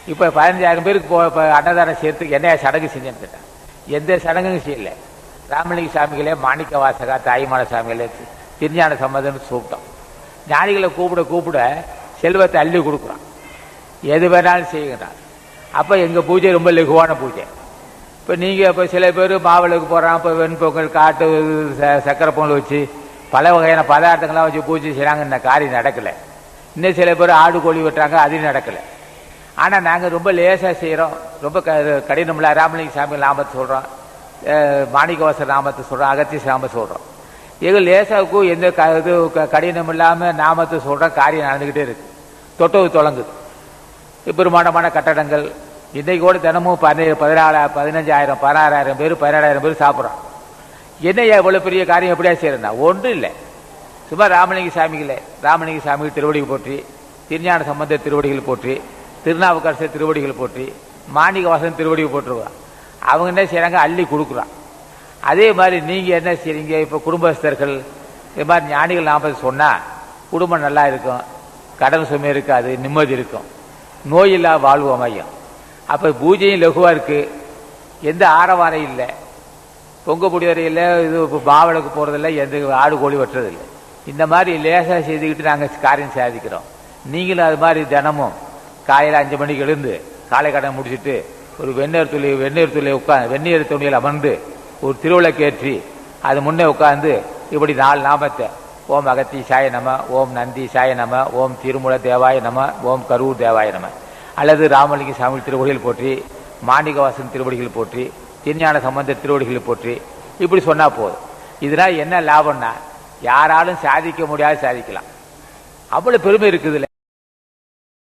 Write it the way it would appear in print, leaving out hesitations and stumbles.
இப்போ 15,000 பேருக்கு இப்போ அன்னதானம் சேர்த்துக்கு என்ன சடங்கு செஞ்சேன்னு கேட்டேன். எந்த சடங்கும் செய்யலை. ராமலிங்க சாமிகளே, மாணிக்க வாசகா, தாய்மான சாமிகளே, திருஞான சம்பந்தம்னு கூப்பிட்டோம். ஞானிகளை கூப்பிட கூப்பிட செல்வத்தை அள்ளி கொடுக்குறான். எது வேணாலும் செய்கிறான். அப்போ எங்கள் பூஜை ரொம்ப லகுவான பூஜை. இப்போ நீங்கள் இப்போ சில பேர் மாவிளக்கு போடுறான், இப்போ வெண்பொங்கல், காட்டு சக்கரை பொங்கல் வச்சு பல வகையான பதார்த்தங்கள்லாம் வச்சு பூஜை செய்கிறாங்க. இந்த காரியம் நடக்கலை. இன்னும் சில பேர் ஆடு கோழி வெட்டுறாங்க, அதுவும் நடக்கலை. ஆனால் நாங்கள் ரொம்ப லேசாக செய்கிறோம். ரொம்ப கடினமில்ல. ராமலிங்க சாமி நாமத்தை சொல்கிறோம், மாணிக்கவாசர் நாமத்தை சொல்கிறோம், அகத்திய நாமத்தை சொல்கிறோம். எங்கள் லேசாவுக்கும் எந்த இது கடினம் இல்லாமல் நாமத்தை சொல்கிறோம். காரியம் நடந்துக்கிட்டே இருக்குது. தொட்டவு தொடங்குது. பெருமானமான கட்டடங்கள் இன்றைக்கு கூட தினமும் 15,000 16,000 பேர் 17,000 பேர் சாப்பிட்றோம். என்னையா இவ்வளோ பெரிய காரியம் எப்படியா செய்யறா? ஒன்றும் இல்லை. சும்மா ராமலிங்க சாமிகளே, ராமலிங்க சாமிகள் திருவடிகள் போற்றி, திருஞான சம்பந்தர் திருவடிகள் போற்றி, திருநாவுக்கரசர் திருவடிகள் போற்றி, மாணிக்க வாசன் திருவடிகள் போட்டுருவான். அவங்க என்ன செய்கிறாங்க? அள்ளி கொடுக்குறான். அதே மாதிரி நீங்கள் என்ன செய்றீங்க? இப்போ குடும்பஸ்தர்கள் இது மாதிரி ஞானிகள் நாம சொன்னால் குடும்பம் நல்லா இருக்கும், கடன் சுமை இருக்காது, நிம்மதி இருக்கும், நோயில்லா வாழ்வு அமையும். அப்போ பூஜையும் லகுவாக இருக்குது, எந்த ஆரவாரம் இல்லை, பொங்க புடிவரையில் இது மாவிளக்கு போகிறதில்ல, எந்த ஆடு கோழி வெட்டுறதில்லை. இந்த மாதிரி லேசாக செய்துக்கிட்டு நாங்கள் காரியம் சாதிக்கிறோம். நீங்களும் அது மாதிரி தினமும் காலையில் 5 மணிக்கு எழுந்து காலை கடன் முடிச்சுட்டு ஒரு வெந்நீர் துளியை உட்காந்து வெந்நீர் துணியில் அமர்ந்து ஒரு திருவிளக்கேற்றி அது முன்னே உட்காந்து இப்படி 4 நாமத்தை, ஓம் அகத்தி சாய நம, ஓம் நந்தி சாய நம, ஓம் திருமுல தேவாய நம, ஓம் கரூர் தேவாய நம, அல்லது ராமலிங்க சாமி திருவடிகள் போற்றி, மாணிக்கவாசன் திருவடிகள் போற்றி, திருஞான சம்பந்த திருவடிகள் போற்றி, இப்படி சொன்னால் போதும். இதனால் என்ன லாபம்னா யாராலும் சாதிக்க முடியாது சாதிக்கலாம். அவ்வளோ பெருமை இருக்குதுல்ல.